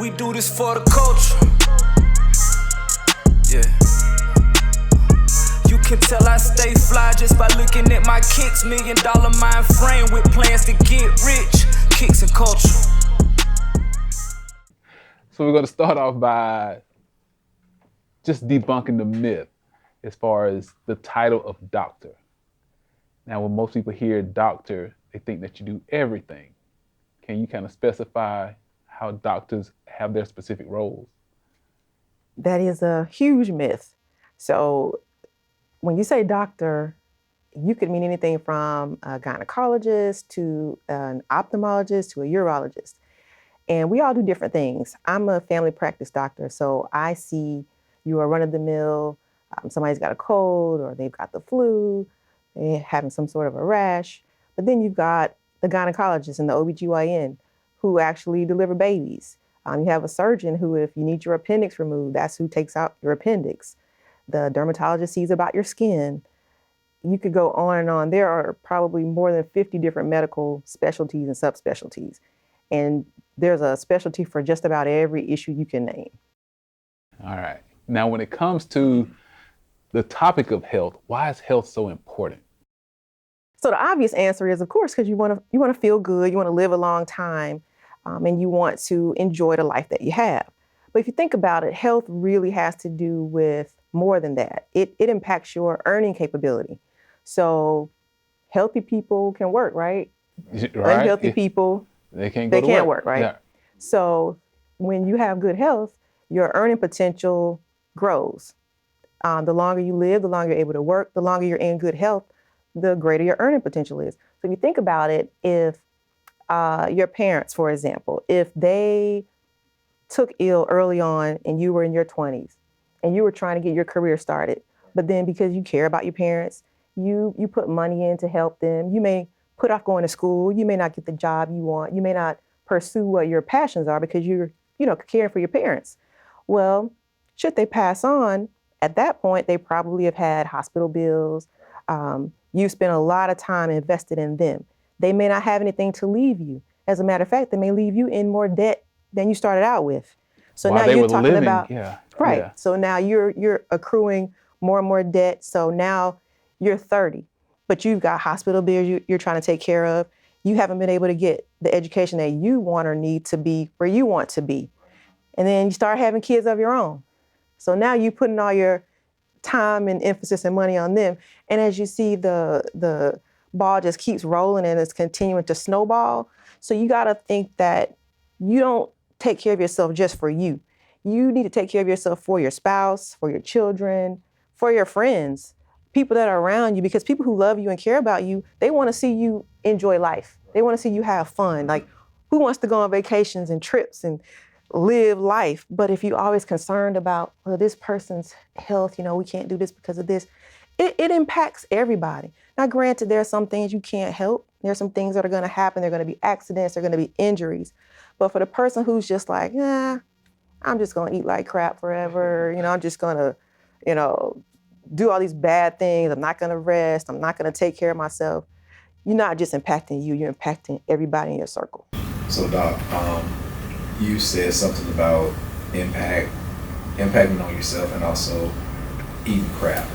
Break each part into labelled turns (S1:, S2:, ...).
S1: We do this for the culture. Yeah. You can tell I stay fly just by looking at my kicks. $1 million mind frame with plans to get rich. Kicks and culture.
S2: So we're going to start off by just debunking the myth as far as the title of doctor. Now, when most people hear doctor, they think that you do everything. Can you kind of specify how doctors have their specific roles?
S3: That is a huge myth. So when you say doctor, you could mean anything from a gynecologist to an ophthalmologist to a urologist. And we all do different things. I'm a family practice doctor, so I see you are run-of-the-mill, somebody's got a cold or they've got the flu, they're having some sort of a rash. But then you've got the gynecologist and the OBGYN who actually deliver babies. You have a surgeon who, if you need your appendix removed, that's who takes out your appendix. The dermatologist sees about your skin. You could go on and on. There are probably more than 50 different medical specialties and subspecialties. And there's a specialty for just about every issue you can name.
S2: All right. Now, when it comes to the topic of health, why is health so important?
S3: So the obvious answer is, of course, because you want to feel good, you want to live a long time, and you want to enjoy the life that you have. But if you think about it, health really has to do with more than that. It impacts your earning capability. So healthy people can work, right?
S2: Right.
S3: Unhealthy people,
S2: they can't
S3: work, right?
S2: Yeah.
S3: So when you have good health, your earning potential grows. The longer you live, the longer you're able to work, the longer you're in good health, the greater your earning potential is. So if you think about it, if your parents, for example, if they took ill early on and you were in your 20s and you were trying to get your career started, but then because you care about your parents, you put money in to help them. You may put off going to school. You may not get the job you want. You may not pursue what your passions are because you're, caring for your parents. Well, should they pass on, at that point, they probably have had hospital bills. You spent a lot of time invested in them. They may not have anything to leave you. As a matter of fact, they may leave you in more debt than you started out with. So
S2: While
S3: now
S2: they
S3: you're
S2: were
S3: talking
S2: living,
S3: about,
S2: yeah,
S3: right.
S2: yeah.
S3: So now you're accruing more and more debt. So now you're 30, but you've got hospital bills you're trying to take care of. You haven't been able to get the education that you want or need to be where you want to be. And then you start having kids of your own. So now you're putting all your time and emphasis and money on them. And as you see, the ball just keeps rolling and it's continuing to snowball. So you got to think that you don't take care of yourself just for you. You need to take care of yourself for your spouse, for your children, for your friends, people that are around you, because people who love you and care about you, they want to see you enjoy life. They want to see you have fun. Like, who wants to go on vacations and trips and live life? But if you're always concerned about, well, this person's health, we can't do this because of this, it impacts everybody. Now, granted, there are some things you can't help. There's some things that are going to happen. There are going to be accidents. There are going to be injuries. But for the person who's just like, I'm just going to eat like crap forever. I'm just going to, do all these bad things. I'm not going to rest. I'm not going to take care of myself. You're not just impacting you. You're impacting everybody in your circle.
S4: So, Doc, you said something about impacting on yourself and also eating crap.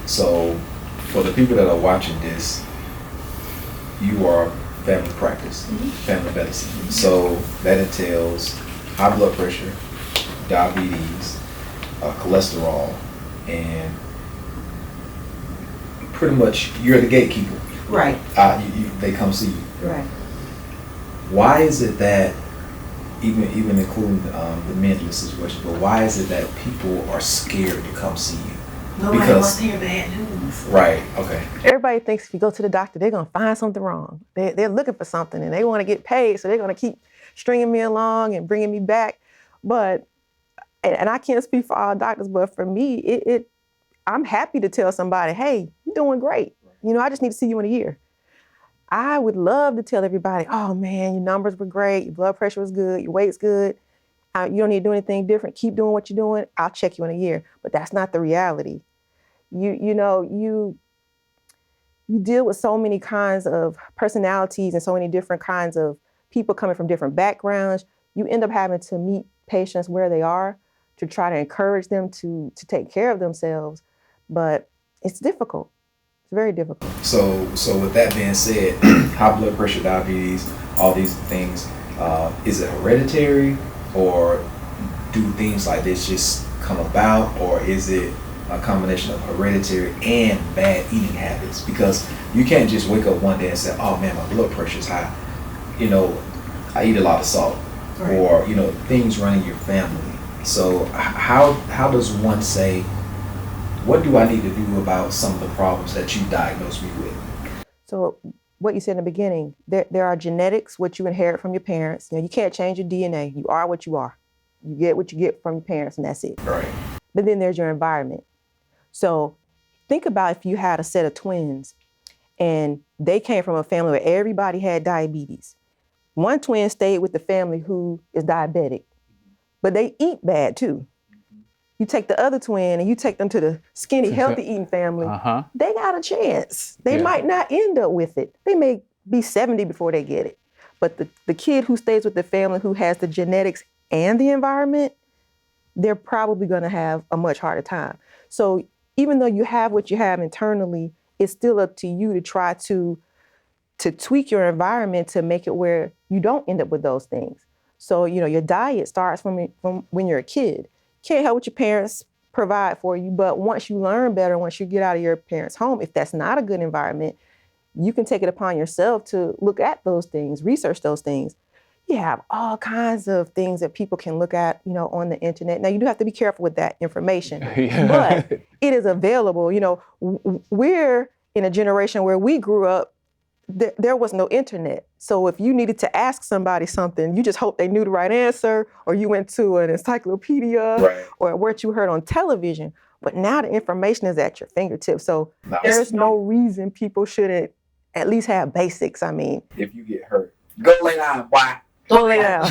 S4: So for the people that are watching this, you are family practice, family medicine. So that entails high blood pressure, diabetes, cholesterol, and pretty much you're the gatekeeper.
S3: Right.
S4: They come see you.
S3: Right.
S4: Why is it that, even including the men in this situation, but why is it that people are scared to come see you?
S5: Nobody wants to hear bad news.
S4: Right, okay.
S3: Everybody thinks if you go to the doctor, they're going to find something wrong. They're looking for something and they want to get paid, so they're going to keep stringing me along and bringing me back. But, and I can't speak for all doctors, but for me, I'm happy to tell somebody, hey, you're doing great. I just need to see you in a year. I would love to tell everybody, oh man, your numbers were great, your blood pressure was good, your weight's good. You don't need to do anything different. Keep doing what you're doing. I'll check you in a year. But that's not the reality. You deal with so many kinds of personalities and so many different kinds of people coming from different backgrounds. you end up having to meet patients where they are to try to encourage them to take care of themselves. But it's difficult. It's very difficult.
S4: So with that being said, high blood pressure, diabetes, all these things, is it hereditary, or do things like this just come about, or is it a combination of hereditary and bad eating habits? Because you can't just wake up one day and say, oh man, my blood pressure's high. You know, I eat a lot of salt,
S5: Right.
S4: or, you know, things running your family. So how does one say, what do I need to do about some of the problems that you diagnosed me with?
S3: So what you said in the beginning, there are genetics, what you inherit from your parents. You know, you can't change your DNA. You are what you are. You get what you get from your parents, and that's it.
S4: Right.
S3: But then there's your environment. So think about if you had a set of twins and they came from a family where everybody had diabetes. One twin stayed with the family who is diabetic, but they eat bad too. You take the other twin and you take them to the skinny, healthy eating family, they got a chance. They might not end up with it. They may be 70 before they get it. But the kid who stays with the family who has the genetics and the environment, they're probably going to have a much harder time. So even though you have what you have internally, it's still up to you to try to tweak your environment to make it where you don't end up with those things. So, you know, your diet starts from when you're a kid. Can't help what your parents provide for you, but once you learn better, once you get out of your parents' home, if that's not a good environment, you can take it upon yourself to look at those things, research those things. You have all kinds of things that people can look at, you know, on the internet. Now, you do have to be careful with that information, but it is available. You know, we're in a generation where we grew up, there was no internet. So if you needed to ask somebody something, you just hope they knew the right answer, or you went to an encyclopedia, or what you heard on television. But now the information is at your fingertips. So there's no reason people shouldn't at least have basics. I mean,
S4: If you get hurt, go lay down, boy.
S3: go lay down,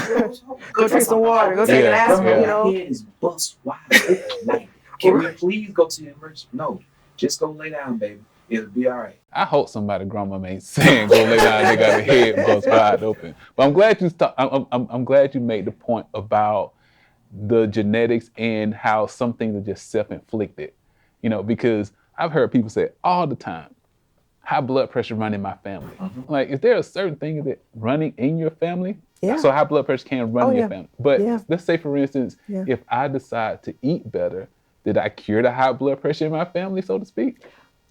S3: go drink some water, go take an aspirin, you know.
S6: My head is bust wide open. Like, can we please go to the emergency? No, just go lay down, baby. It'll be all right.
S2: I hope somebody grandma ain't saying go lay down, they got a head bust wide open. But I'm glad I'm glad you made the point about the genetics and how some things are just self-inflicted. You know, because I've heard people say all the time, high blood pressure running in my family. Like, is there a certain thing that running in your family?
S3: Yeah.
S2: So high blood pressure can run in your family. But let's say, for instance,
S3: Yeah.
S2: if I decide to eat better, did I cure the high blood pressure in my family, so to speak?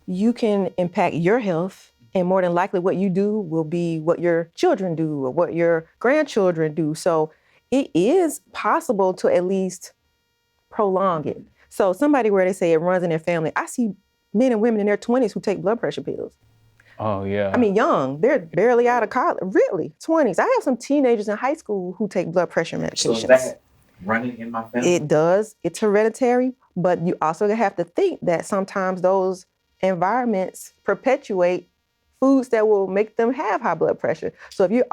S3: You can impact your health, and more than likely what you do will be what your children do or what your grandchildren do. So it is possible to at least prolong it. So somebody where they say it runs in their family, I see men and women in their 20s who take blood pressure pills.
S2: Oh, yeah.
S3: I mean, young, they're barely out of college, really, 20s. I have some teenagers in high school who take blood pressure medications.
S6: So is that running in my family?
S3: It does. It's hereditary, but you also have to think that sometimes those environments perpetuate foods that will make them have high blood pressure. So if you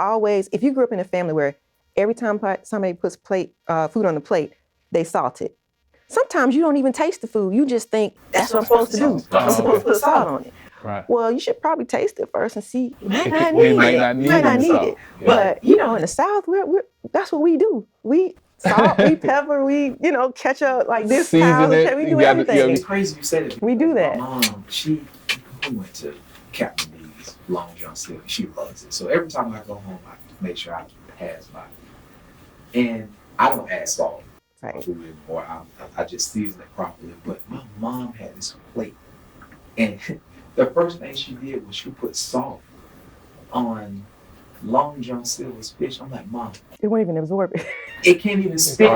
S3: grew up in a family where every time somebody puts food on the plate, they salt it. Sometimes you don't even taste the food. You just think, that's what I'm supposed to do. I'm supposed to put salt on it.
S2: Right.
S3: Well, you should probably taste it first and see. You might
S2: not need
S3: it.
S2: Yeah.
S3: But, you know, in the South, that's what we do. We salt, we pepper, we, you know, ketchup, like this.
S2: Season it.
S3: We do everything.
S6: It's crazy you said it.
S3: We do that.
S6: My mom, we went to Captain D's, Long John Silver. She loves it. So every time I go home, I make sure I pass by. And I don't add salt.
S3: Right.
S6: Or I just season it properly. But my mom had this plate, and the first thing she did was she put salt on Long John Silver's fish. I'm like, Mom,
S3: it won't even absorb it.
S6: It can't even stick.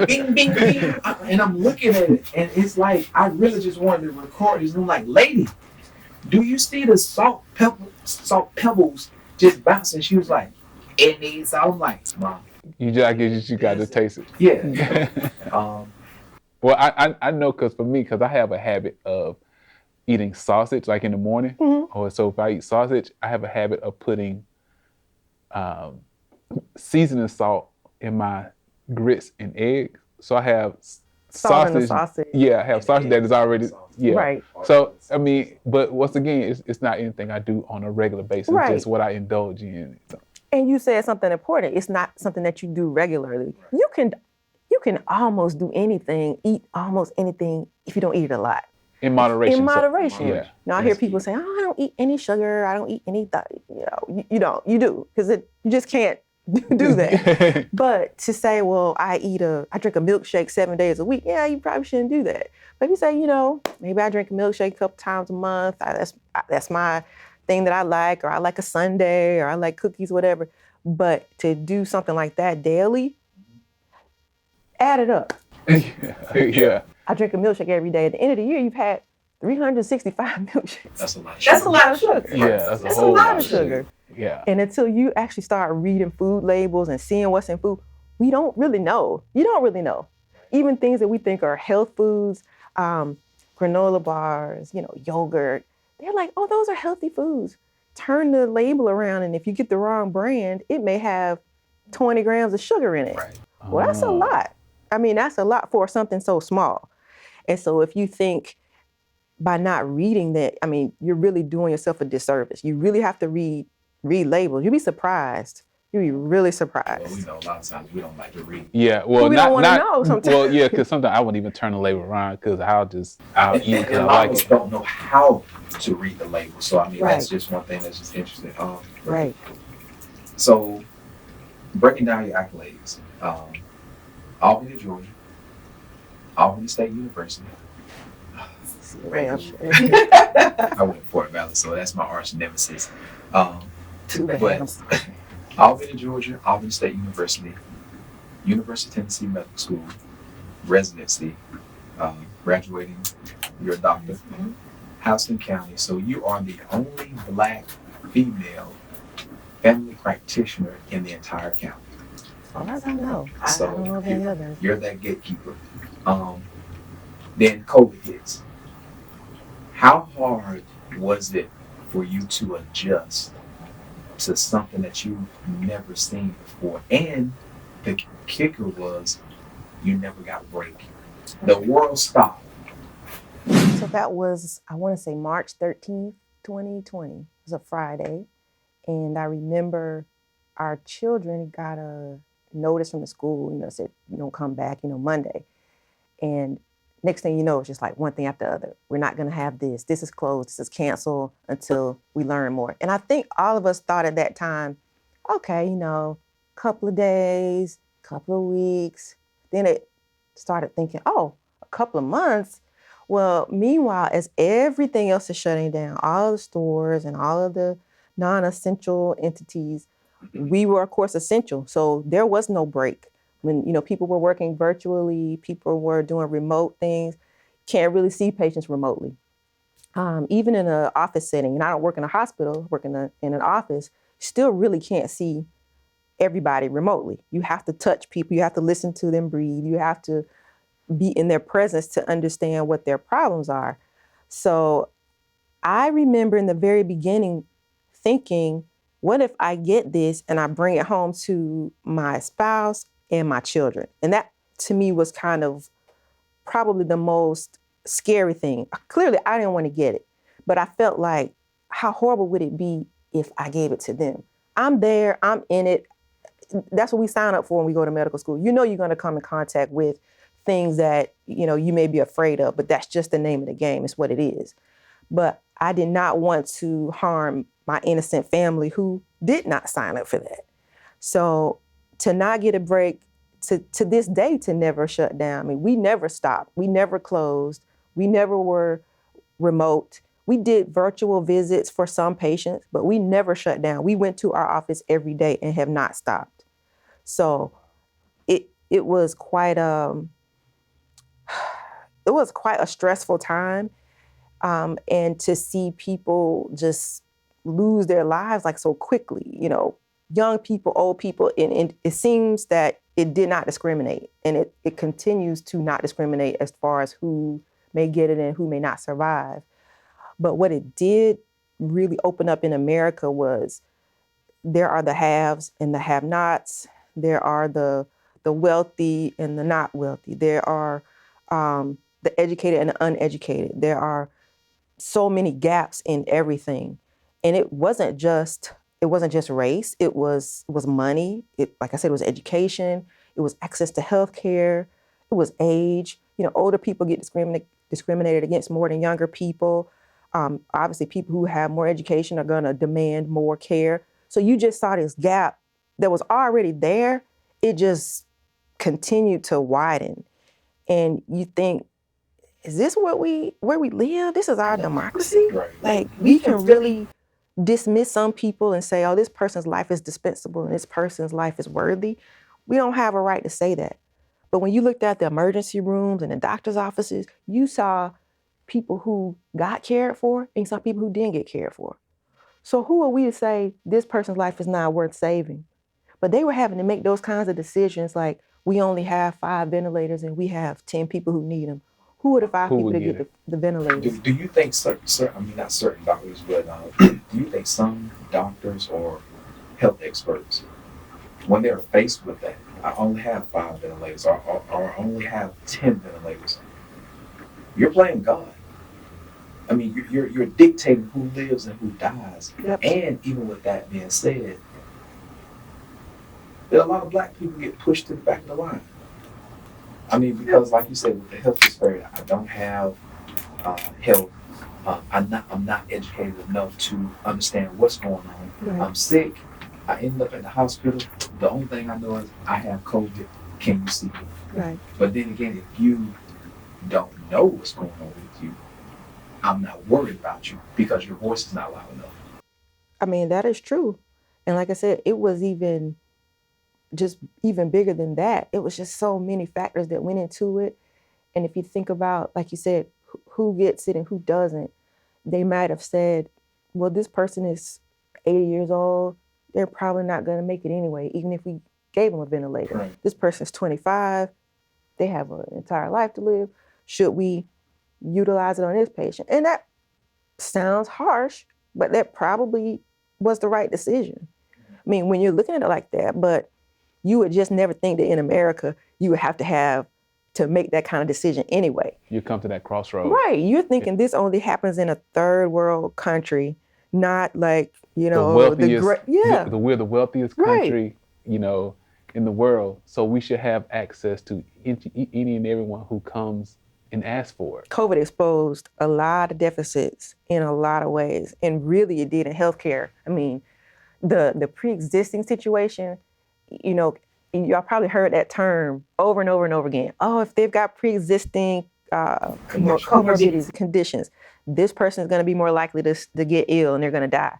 S6: Bing, bing, bing. And I'm looking at it, and it's like I really just wanted to record this. And I'm like, lady, do you see the salt pebbles just bouncing? She was like, it needs salt. I'm like, Mom.
S2: You got to taste it.
S6: Yeah.
S2: Well, I know, because for me, because I have a habit of eating sausage like in the morning. Or so if I eat sausage, I have a habit of putting seasoning salt in my grits and eggs. So I have
S3: Salt in the sausage.
S2: Yeah, I have sausage that is already
S3: Right.
S2: So I mean, but once again, it's not anything I do on a regular basis.
S3: Right.
S2: It's just what I indulge in. So.
S3: And you said something important. It's not something that you do regularly. You can almost do anything, eat almost anything if you don't eat it a lot.
S2: In moderation.
S3: In moderation.
S2: Yeah.
S3: Now I hear people say, "Oh, I don't eat any sugar. I don't eat any." You don't. You do because you just can't do that. But to say, "Well, I drink a milkshake 7 days a week," yeah, you probably shouldn't do that. But if you say, maybe I drink a milkshake a couple times a month. That's my thing that I like, or I like a sundae, or I like cookies, whatever. But to do something like that daily, add it up.
S2: Yeah.
S3: I drink a milkshake every day. At the end of the year, you've had 365 milkshakes.
S4: That's a lot of sugar.
S3: That's a lot of sugar.
S2: Yeah,
S3: That's a lot of sugar.
S2: Yeah.
S3: And until you actually start reading food labels and seeing what's in food, we don't really know. You don't really know. Even things that we think are health foods, granola bars, yogurt, they're like, oh, those are healthy foods. Turn the label around, and if you get the wrong brand, it may have 20 grams of sugar in it.
S4: Right.
S3: Well, that's a lot. I mean, that's a lot for something so small. And so if you think by not reading that, I mean, you're really doing yourself a disservice. You really have to read labels. You'll be surprised. You'll be really surprised.
S4: Well, we know a lot of times we don't like to read.
S2: Yeah, well,
S3: we don't want to know sometimes.
S2: Well, yeah, because sometimes I wouldn't even turn the label around because I'll eat it because I
S6: a lot
S2: like
S6: of us
S2: it.
S6: don't know how to read the label. So I mean,
S3: Right.
S6: that's just one thing that's just interesting.
S3: Right.
S6: So breaking down your accolades, Albany, Georgia, Albany State University.
S3: Right.
S6: I went to Fort Valley, so that's my arch nemesis.
S3: Too bad.
S6: But Albany, Georgia, Albany State University, University of Tennessee Medical School, residency, graduating, you're a doctor, Houston County. So you are the only Black female family practitioner in the entire county.
S3: Oh, I don't know. I
S6: So
S3: don't know of any others.
S6: You're that gatekeeper. Then COVID hits. How hard was it for you to adjust to something that you've never seen before? And the kicker was you never got a break. The world stopped.
S3: So that was, I want to say March 13th, 2020. It was a Friday. And I remember our children got a notice from the school, said, come back, Monday. And next thing you know, it's just like one thing after the other. We're not going to have this. This is closed. This is canceled until we learn more. And I think all of us thought at that time, okay, couple of days, couple of weeks. Then it started thinking, oh, a couple of months. Well, meanwhile, as everything else is shutting down, all the stores and all of the non-essential entities, we were, of course, essential. So there was no break. When, people were working virtually, people were doing remote things, can't really see patients remotely. Even in an office setting, and I don't work in a hospital, work in an office, still really can't see everybody remotely. You have to touch people, you have to listen to them breathe, you have to be in their presence to understand what their problems are. So I remember in the very beginning thinking, what if I get this and I bring it home to my spouse and my children? And that to me was kind of probably the most scary thing. Clearly, I didn't want to get it, but I felt like, how horrible would it be if I gave it to them? I'm there, I'm in it. That's what we sign up for when we go to medical school. You're going to come in contact with things that, you may be afraid of, but that's just the name of the game. It's what it is. But I did not want to harm my innocent family who did not sign up for that. So to not get a break, to this day, to never shut down. I mean, we never stopped. We never closed. We never were remote. We did virtual visits for some patients, but we never shut down. We went to our office every day and have not stopped. So it was quite a stressful time. And to see people just lose their lives like so quickly, young people, old people, and it seems that it did not discriminate. And it continues to not discriminate as far as who may get it and who may not survive. But what it did really open up in America was there are the haves and the have-nots. There are the wealthy and the not wealthy. There are the educated and the uneducated. There are so many gaps in everything. And it wasn't just it wasn't just race, it was money. It, like I said, it was education, it was access to health care, it was age. You know, older people get discriminated against more than younger people. Obviously, people who have more education are going to demand more care. So you just saw this gap that was already there. It just continued to widen. And you think, is this where we live? This is our democracy?
S4: Right.
S3: Like, we can really dismiss some people and say, oh, this person's life is dispensable and this person's life is worthy. We don't have a right to say that. But when you looked at the emergency rooms and the doctor's offices, you saw people who got cared for and some people who didn't get cared for. So who are we to say this person's life is not worth saving? But they were having to make those kinds of decisions, like, we only have 5 ventilators and we have 10 people who need them. Who are the 5 people to get the ventilators?
S6: Do you think not certain doctors, but do you think some doctors or health experts, when they're faced with that, I only have 5 ventilators or I only have 10 ventilators, you're playing God. I mean, you're dictating who lives and who dies.
S3: Yep.
S6: And even with that being said, there are a lot of black people get pushed to the back of the line. I mean, because like you said, with the health disparity, I don't have health. I'm not educated enough to understand what's going on.
S3: Right.
S6: I'm sick. I end up at the hospital. The only thing I know is I have COVID. Can you see me?
S3: Right.
S6: But then again, if you don't know what's going on with you, I'm not worried about you because your voice is not loud enough.
S3: I mean, that is true. And like I said, it was even bigger than that. It was just so many factors that went into it. And if you think about, like you said, who gets it and who doesn't, they might have said, well, this person is 80 years old. They're probably not going to make it anyway, even if we gave them a ventilator.
S6: Right.
S3: This person's 25. They have an entire life to live. Should we utilize it on this patient? And that sounds harsh, but that probably was the right decision. I mean, when you're looking at it like that, but you would just never think that in America, you would have to make that kind of decision anyway.
S2: You come to that crossroad.
S3: Right. You're thinking this only happens in a third world country, not like, you know,
S2: we're the wealthiest
S3: Right.
S2: country, you know, in the world. So we should have access to any and everyone who comes and asks for it.
S3: COVID exposed a lot of deficits in a lot of ways, and really it did in healthcare. I mean, the pre-existing situation, you know, y'all probably heard that term over and over and over again. Oh, if they've got pre-existing comorbidities, conditions, this person is going to be more likely to get ill and they're going to die.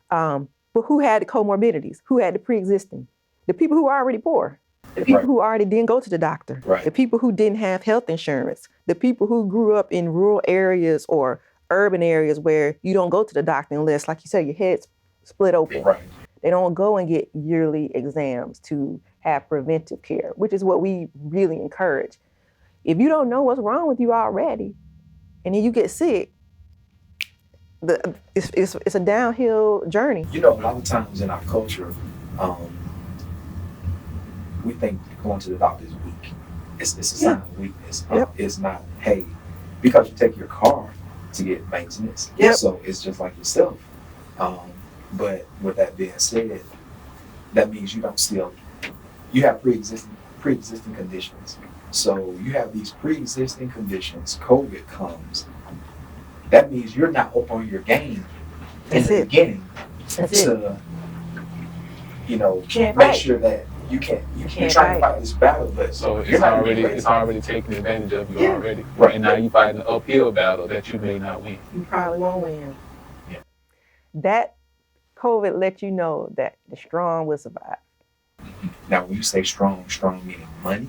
S3: But who had the comorbidities? Who had the pre-existing? The people who are already poor. The people who already didn't go to the doctor.
S6: Right.
S3: The people who didn't have health insurance. The people who grew up in rural areas or urban areas where you don't go to the doctor unless, like you said, your head's split open.
S6: Right.
S3: They don't go and get yearly exams to have preventive care, which is what we really encourage. If you don't know what's wrong with you already, and then you get sick, it's a downhill journey.
S6: You know, a lot of times in our culture, we think going to the doctor is weak. It's a sign of weakness.
S3: Yep.
S6: It's not, hey, because you take your car to get maintenance.
S3: Yep.
S6: So it's just like yourself. But with that being said, that means you have pre-existing conditions. So you have these pre-existing conditions, COVID comes. That means you're not up on your game in the beginning to, you know, make sure that you're trying to fight this battle, but
S2: So it's already taking advantage of you already.
S6: Right.
S2: And now you fight an uphill battle that you may not win.
S3: You probably won't win.
S6: Yeah.
S3: That COVID let you know that the strong will survive.
S6: Now, when you say strong meaning money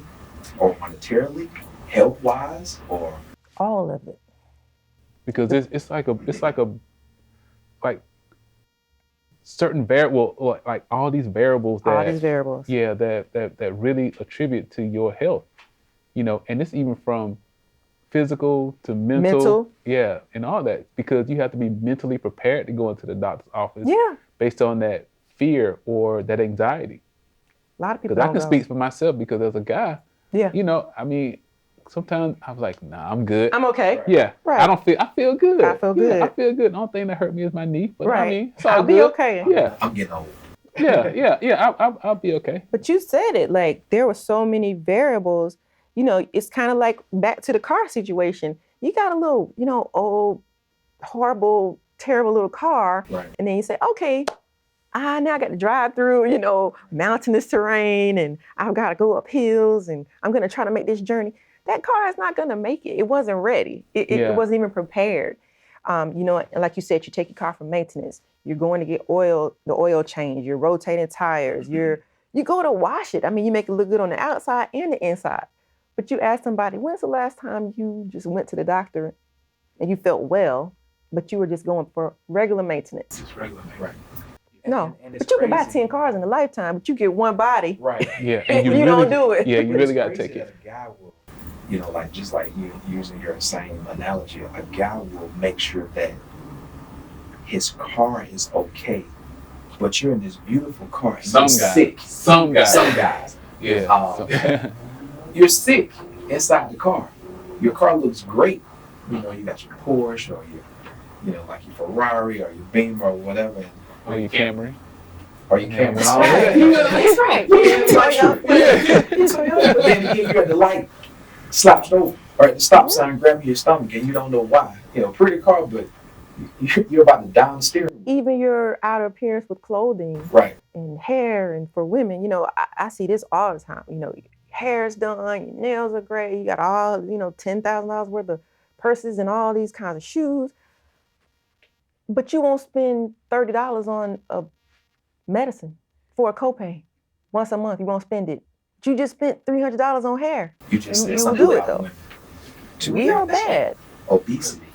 S6: or monetarily, health-wise, or
S3: All of it.
S2: Because it's like certain variable, like all these variables that really attribute to your health, you know, and it's even from physical to mental, yeah, and all that, because you have to be mentally prepared to go into the doctor's office, based on that fear or that anxiety.
S3: A lot of people
S2: Because I
S3: don't
S2: can
S3: go.
S2: speak for myself, because as a guy, you know, I mean, sometimes I was like, nah, I'm good.
S3: I'm okay.
S2: Yeah,
S3: Right.
S2: I feel good.
S3: I feel
S2: Yeah, I
S3: good.
S2: feel good. The only thing that hurt me is my knee, but I
S3: Right.
S2: mean, it's all
S3: I'll be
S2: good.
S3: okay.
S2: Yeah,
S6: I'm getting old.
S2: yeah. I'll be okay.
S3: But you said it, like there were so many variables. You know, it's kind of like back to the car situation. You got a little, old, horrible, terrible little car,
S6: Right.
S3: and then you say, okay, now I got to drive through, mountainous terrain, and I've got to go up hills, and I'm going to try to make this journey. That car is not going to make it. It wasn't ready. It wasn't even prepared. Like you said, you take your car for maintenance. You're going to get the oil change. You're rotating tires. You go to wash it. I mean, you make it look good on the outside and the inside. But you ask somebody, when's the last time you just went to the doctor and you felt well, but you were just going for regular maintenance?
S6: Just regular, right?
S3: No,
S6: and it's
S3: but you can buy
S6: crazy.
S3: 10 cars in a lifetime, but you get one body.
S6: Right.
S2: Yeah,
S3: And you
S2: really,
S3: don't do it.
S2: Yeah, you
S6: But
S2: really
S6: it's
S2: got to
S6: crazy
S2: take it.
S6: that a guy will, just like you using your same analogy, a guy will make sure that his car is okay, but you're in this beautiful car and
S2: Some
S6: you're
S2: guys.
S6: sick.
S2: Some guys.
S6: Some guys.
S2: Yeah.
S6: You're sick inside the car. Your car looks great. You got your Porsche or like your Ferrari or your Beamer or whatever.
S2: Or your Camry.
S6: Or your Camry.
S2: That's
S3: right.
S6: But then again, you're at the light, slouched over, or at the stop sign, grabbing your stomach, and you don't know why. Pretty car, but you're about to down the steering wheel.
S3: Even your outer appearance with clothing
S6: Right.
S3: and hair, and for women, I see this all the time. Your hair's done, your nails are great, you got all, $10,000 worth of purses and all these kinds of shoes, but you won't spend $30 on a medicine for a copay once a month. You won't spend it. But you just spent $300 on hair.
S6: You just said
S3: You
S6: something
S3: do it,
S6: about
S3: though.
S6: women.
S3: We are bad.
S6: Obesity.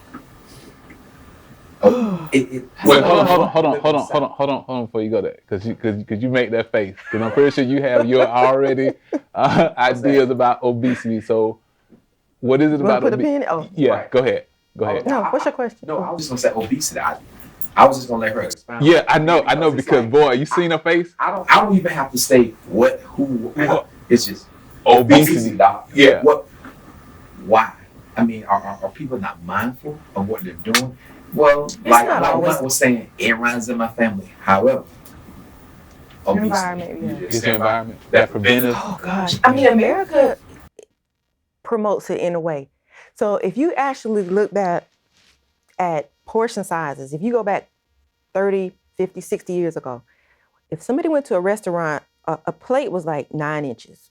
S2: Wait, hold on before you go there, because you make that face, because I'm pretty sure you have your already ideas about obesity. So, what is it
S3: You want
S2: about
S3: to put a
S2: obesity?
S3: pin in it? Oh,
S2: Yeah,
S6: Right.
S2: go ahead.
S3: no. What's your question?
S6: No, I was just gonna say obesity. I was just gonna let her expound.
S2: Yeah, I know,
S6: it's
S2: because
S6: like,
S2: boy, you seen her face?
S6: I don't even have to say who. It's just
S2: Obesity.
S6: doc.
S2: Yeah.
S6: Why? I mean, are people not mindful of what they're doing? Well, like
S3: always.
S6: Mike was saying, it runs in my family. However, obesity,
S3: environment, yeah.
S2: It's the environment. That preventive.
S3: Oh gosh. I mean, America promotes it in a way. So if you actually look back at portion sizes, if you go back 30, 50, 60 years ago, if somebody went to a restaurant, a plate was like 9 inches.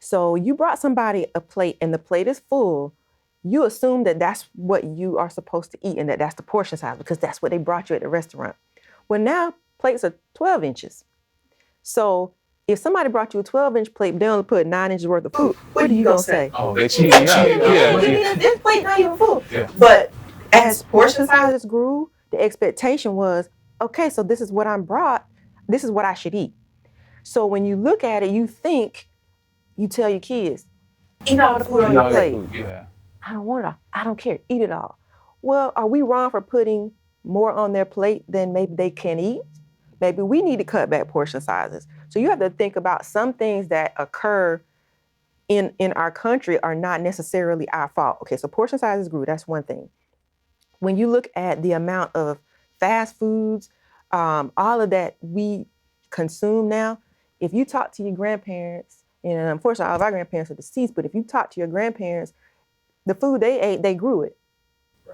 S3: So you brought somebody a plate and the plate is full, you assume that that's what you are supposed to eat and that that's the portion size because that's what they brought you at the restaurant. Well, now plates are 12 inches. So if somebody brought you a 12-inch plate, but they only put 9 inches worth of food, what are you going to say?
S2: Oh, they cheating out. Yeah.
S3: This plate not even full.
S2: Yeah.
S3: But as portion sizes grew, the expectation was, okay, so this is what I'm brought. This is what I should eat. So when you look at it, you tell your kids, eat all the food on your plate.
S2: Yeah.
S3: I don't want it all. I don't care. Eat it all. Well, are we wrong for putting more on their plate than maybe they can eat? Maybe we need to cut back portion sizes. So you have to think about some things that occur in our country are not necessarily our fault. Okay, so portion sizes grew. That's one thing. When you look at the amount of fast foods, all of that we consume now, if you talk to your grandparents, and unfortunately all of our grandparents are deceased, but if you talk to your grandparents, the food they ate, they grew it.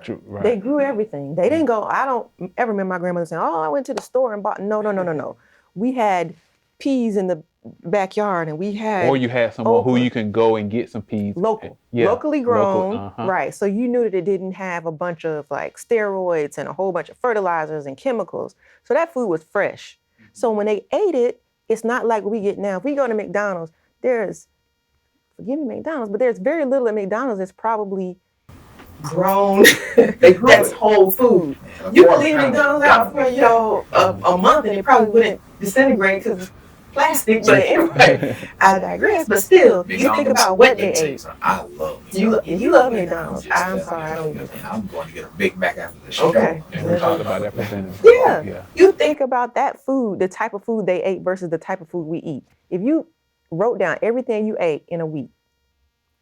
S2: True, right.
S3: They grew everything. They didn't go, I don't ever remember my grandmother saying, oh, I went to the store and bought, no. We had peas in the backyard and we had
S2: Or you had someone who
S3: okra.
S2: you can go and get some peas.
S3: Locally grown,
S2: Local,
S3: right. So you knew that it didn't have a bunch of like steroids and a whole bunch of fertilizers and chemicals. So that food was fresh. So when they ate it, it's not like we get now. If we go to McDonald's, forgive me McDonald's, but there's very little at McDonald's that's probably grown. That's whole food. You can leave McDonald's out for a month and it probably wouldn't disintegrate because it's plastic. But anyway, I digress. But still, you think about what they ate.
S6: I love
S3: You love McDonald's. I'm sorry, I don't even.
S6: I'm going to get a Big Mac after the show.
S3: Okay.
S2: And we talked about that percentage.
S3: Yeah. You think about that food, the type of food they ate versus the type of food we eat. If you wrote down everything you ate in a week,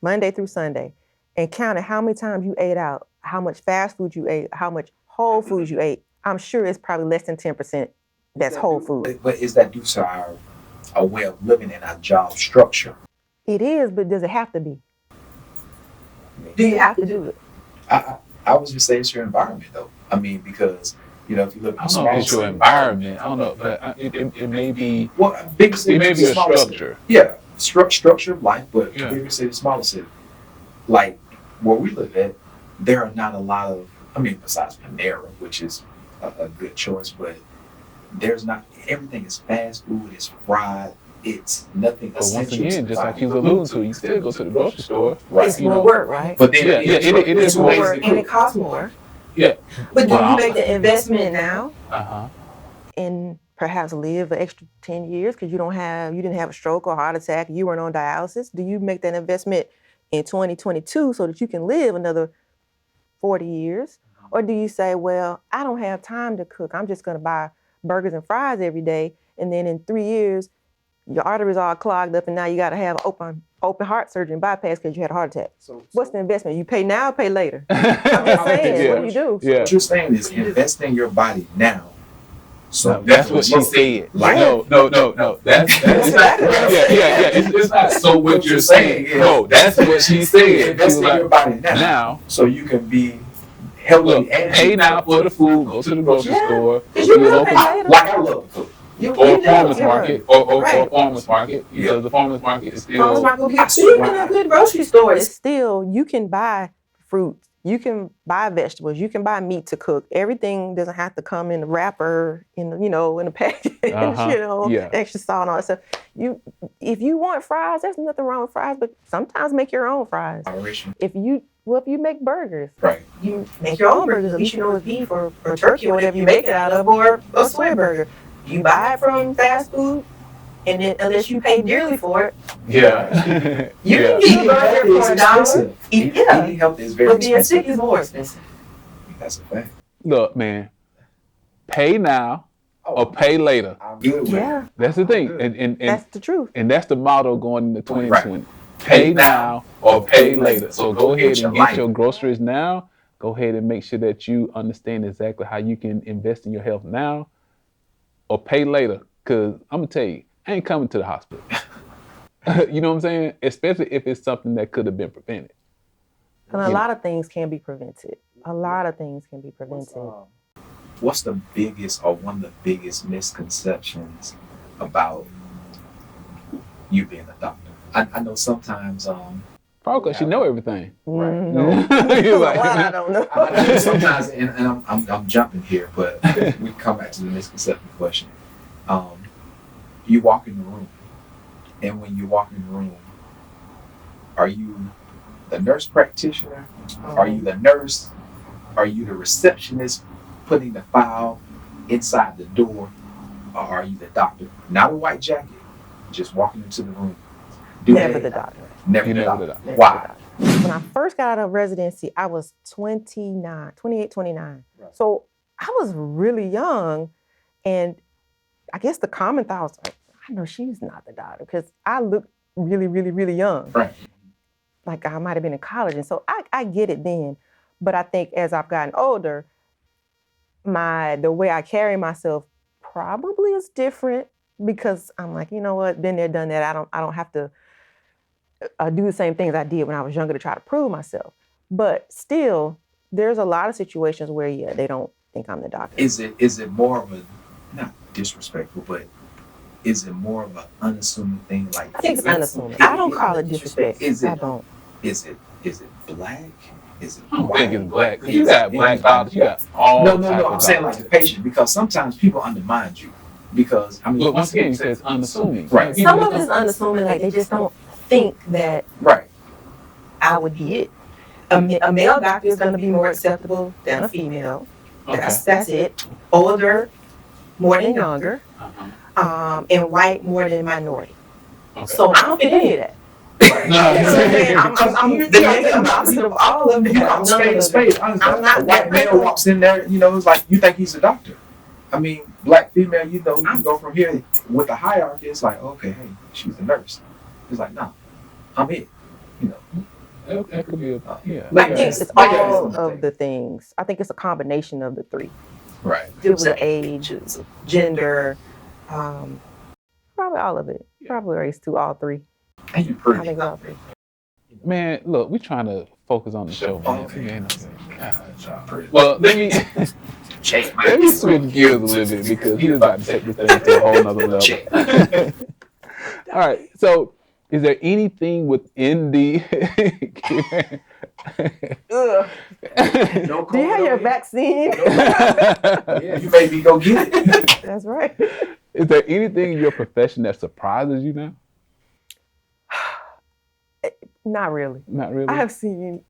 S3: Monday through Sunday, and counted how many times you ate out, how much fast food you ate, how much whole foods you ate, I'm sure it's probably less than 10% that's whole food.
S6: But is that due to our way of living and our job structure?
S3: It is, but does it have to be? Do you have to do it?
S6: I was just saying it's your environment, though. I mean, because, you know, if you live in
S2: I
S6: a
S2: don't know if it's your
S6: small
S2: environment. I don't know, but it may be.
S6: well, big city,
S2: It may be a
S6: smaller city.
S2: structure.
S6: Yeah, structure of life, but
S2: Yeah.
S6: bigger city, smaller city. Like where we live at, there are not a lot of. I mean, besides Panera, which is a good choice, but there's not. Everything is fast food. It's fried. It's nothing
S2: But once
S6: essential.
S2: again, just like you was alluding to, you still go to the grocery store.
S6: Right.
S3: It's more work, right?
S6: But then
S2: Yeah, it is
S3: It's more work, and it costs more.
S2: Yeah.
S3: But do
S2: Well,
S3: you make the investment now
S2: Uh-huh.
S3: and perhaps live an extra 10 years because you didn't have a stroke or heart attack, you weren't on dialysis? Do you make that investment in 2022 so that you can live another 40 years? Or do you say, well, I don't have time to cook. I'm just going to buy burgers and fries every day. And then in 3 years, your arteries all clogged up and now you got to have open heart surgery and bypass because you had a heart attack. What's the investment? You pay now or pay later? I'm just saying,
S2: Yeah.
S3: what do you do?
S2: Yeah.
S6: What you're saying is invest in your body now. So
S2: No, that's what she said.
S6: Like,
S2: No. That's yeah. It's not so what you're saying.
S6: is
S2: No, that's what she said. She
S6: invest
S2: was
S6: in
S2: like,
S6: your body now,
S2: now,
S6: so you can be healthy
S2: look,
S6: and
S2: pay now for the food, go to the grocery
S3: Yeah.
S2: store, go
S3: Because
S2: to
S3: you
S2: your
S3: will
S2: local,
S3: pay later.
S6: Like I love to cook.
S2: or a farmer's
S3: Yeah.
S2: market, or
S3: Right.
S2: farmer's market, because the farmer's market is
S3: Farmers
S2: still,
S3: market will be cheap in a good grocery store. It's still, you can buy fruit, you can buy vegetables, you can buy meat to cook. Everything doesn't have to come in a wrapper, in a package,
S2: Yeah.
S3: extra salt and all that stuff. If you want fries, there's nothing wrong with fries, but sometimes make your own fries.
S6: Moderation.
S3: If you make burgers,
S6: Right.
S3: you make your own burgers. At least you know it's beef or turkey or whatever you make it out of, or a soy burger. You buy it from fast food, and then unless you pay dearly for it,
S2: yeah.
S3: you
S2: Yeah.
S3: can eat a burger for $1. Yeah,
S6: Eating healthy is very
S3: but being
S6: expensive.
S3: sick is more expensive.
S6: That's a fact.
S2: Look, man, pay now or pay later.
S6: I'm good with it.
S3: Yeah,
S2: That's the thing, and
S3: that's the truth.
S2: and that's the motto going into 2020.
S6: Right.
S2: Pay now or pay later. So go ahead and get
S6: life.
S2: your groceries now. Go ahead and make sure that you understand exactly how you can invest in your health now or pay later. Because I'm going to tell you, I ain't coming to the hospital. You know what I'm saying? Especially if it's something that could have been prevented.
S3: And a lot of things can be prevented. A lot of things can be prevented.
S6: What's the biggest or one of the biggest misconceptions about you being a doctor? I know sometimes
S2: Probably because you know everything.
S3: Mhm.
S2: You're like,
S3: I don't know.
S6: I know sometimes, and I'm jumping here, but we come back to the misconception question. You walk in the room, and when you walk in the room, are you the nurse practitioner? Are you the nurse? Are you the receptionist putting the file inside the door? Or are you the doctor? Not a white jacket, just walking into the room.
S3: Never the doctor.
S6: Never
S2: You
S6: the
S2: never
S6: doctor.
S2: the doctor.
S6: Why?
S3: When I first got out of residency, I was 28, 29.
S6: Right.
S3: So I was really young. And I guess the common thought was like, I know she's not the doctor because I looked really, really, really young.
S6: Right.
S3: Like I might have been in college. And so I get it then. But I think as I've gotten older, the way I carry myself probably is different because I'm like, you know what, been there, done that. I don't have to do the same things I did when I was younger to try to prove myself. But still, there's a lot of situations where, yeah, they don't think I'm the doctor.
S6: Is it more of a, not disrespectful, but is it more of an unassuming thing? Like
S3: I think it's unassuming. I don't call it disrespect.
S6: Is it?
S3: I don't.
S6: Is it black? Is it
S2: I don't
S6: white?
S2: think it's black. You got black doctors. You got all
S6: No.
S2: type
S6: I'm
S2: of
S6: saying like
S2: doctors.
S6: the patient, because sometimes people undermine you because I mean.
S2: Look, once again, you said it's unassuming.
S6: Right.
S3: Some of it is unassuming, like they just don't think that
S6: Right.
S3: I would be it. A male doctor is going to be more acceptable than a female.
S2: Okay.
S3: That's it. Older, more than younger,
S2: Uh-huh.
S3: and white more than minority.
S2: Okay.
S3: So I don't fit any of that. I'm the opposite of all of them.
S6: I'm spade.
S3: I'm not
S6: A white male walks in there, it's like you think he's a doctor. I mean, black female, you go from here with the hierarchy. It's like, okay, hey, she's a nurse. It's like, no, I'm it. you know,
S2: That could be yeah.
S3: I think it's all
S6: Like
S3: of the things. I think it's a combination of the three.
S6: right.
S3: It was the age, it was the gender, probably all of it. Probably race to all three.
S6: And you
S3: I
S6: pretty.
S3: think it's all three.
S2: Man, look, we trying to focus on the show, man.
S6: Okay.
S2: We ain't God.
S6: Pretty.
S2: Well, let me
S6: Check
S2: let me switch gears a little bit because he's about to take this thing to a whole nother level. All right, so is there anything within the
S3: Do you have your vaccine?
S6: Yeah, you maybe go get it.
S3: That's right.
S2: Is there anything in your profession that surprises you now?
S3: Not really.
S2: Not really.
S3: I have seen.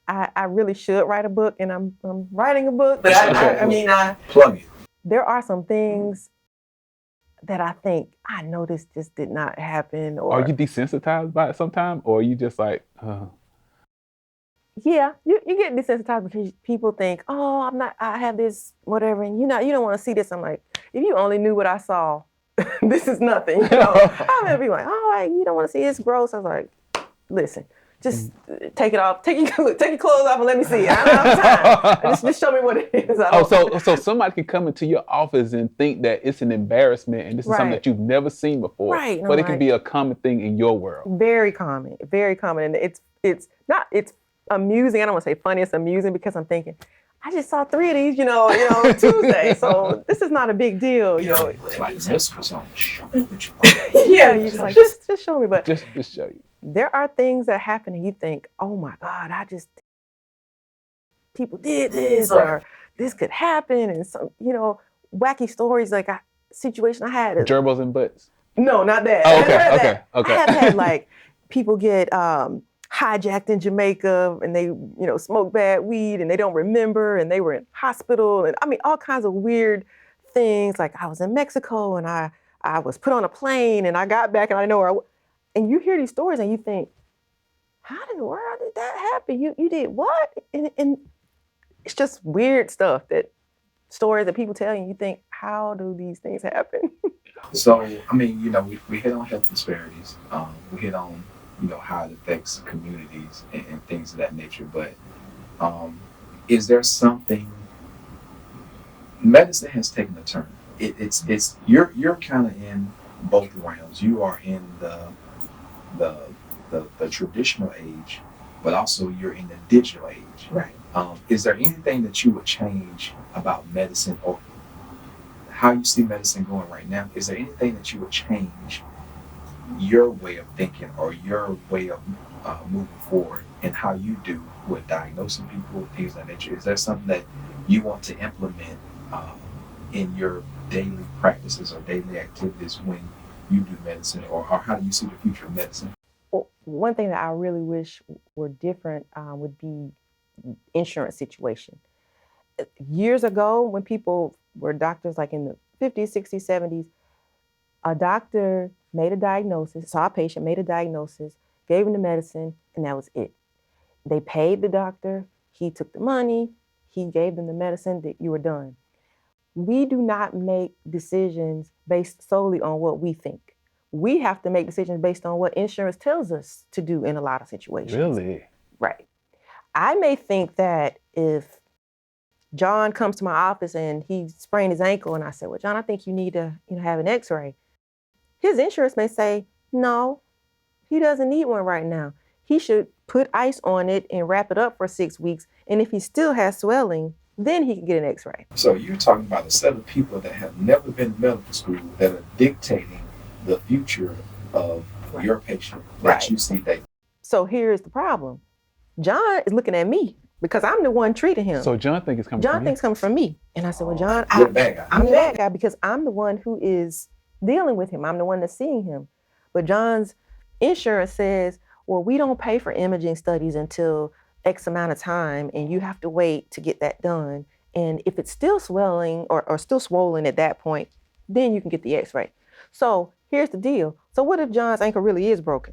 S3: I really should write a book, and I'm writing a book. But I mean,
S6: Plug it.
S3: there are some things that I think I know this just did not happen. Or
S2: Are you desensitized by it sometimes, or are you just like,
S3: yeah, you get desensitized because people think, oh, I'm not. I have this whatever, and you don't want to see this. I'm like, if you only knew what I saw, this is nothing. You know, I remember being like, oh, you don't want to see it's gross. I was like, listen. Just take it off. Take your clothes off and let me see it. I don't have time. Just show me what it is.
S2: so somebody can come into your office and think that it's an embarrassment and this is something that you've never seen before.
S3: Right.
S2: But it can be a common thing in your world.
S3: Very common. Very common. And it's amusing. I don't want to say funny. It's amusing because I'm thinking, I just saw 3 of these, Tuesday. So this is not a big deal,
S6: Like this was on. Show me what you
S3: Yeah, you're just like, just show me. But
S2: Just show you.
S3: there are things that happen and you think, oh my God, people did this or this could happen. And some, wacky stories like a situation I had.
S2: Gerbils and butts.
S3: No, not that.
S2: Oh, okay.
S3: I have had like people get hijacked in Jamaica and they, smoke bad weed and they don't remember and they were in hospital. And I mean, all kinds of weird things. Like I was in Mexico and I was put on a plane and I got back and I know where I was. And you hear these stories and you think, how in the world did that happen? You did what? And it's just weird stuff stories that people tell you and you think, how do these things happen?
S6: So, I mean, we hit on health disparities. We hit on, how it affects communities and things of that nature. But is there something, medicine has taken a turn. You're kind of in both realms. You are in the traditional age, but also you're in the digital age.
S3: Right.
S6: Is there anything that you would change about medicine or how you see medicine going right now? Is there anything that you would change your way of thinking or your way of moving forward and how you do with diagnosing people, things of that nature? Is there something that you want to implement in your daily practices or daily activities when you do medicine, or how do you see the future of medicine?
S3: Well, one thing that I really wish were different would be insurance situation. Years ago, when people were doctors, like in the 50s, 60s, 70s, a doctor made a diagnosis, saw a patient, made a diagnosis, gave him the medicine, and that was it. They paid the doctor, he took the money, he gave them the medicine, that you were done. We do not make decisions based solely on what we think. We have to make decisions based on what insurance tells us to do in a lot of situations.
S2: Really?
S3: Right. I may think that if John comes to my office and he sprained his ankle and I said, well, John, I think you need to have an x-ray. His insurance may say, no, he doesn't need one right now. He should put ice on it and wrap it up for 6 weeks. And if he still has swelling, then he can get an x-ray.
S6: So you're talking about a set of people that have never been to medical school that are dictating the future of your patient that you see daily.
S3: So here's the problem. John is looking at me because I'm the one treating him.
S2: So John thinks it's coming from
S3: John thinks it's coming from me. And I said, well, John,
S6: You're the bad guy.
S3: I'm the bad guy because I'm the one who is dealing with him. I'm the one that's seeing him. But John's insurance says, well, we don't pay for imaging studies until X amount of time, and you have to wait to get that done. And if it's still swelling or still swollen at that point, then you can get the x-ray. So here's the deal. So what if John's ankle really is broken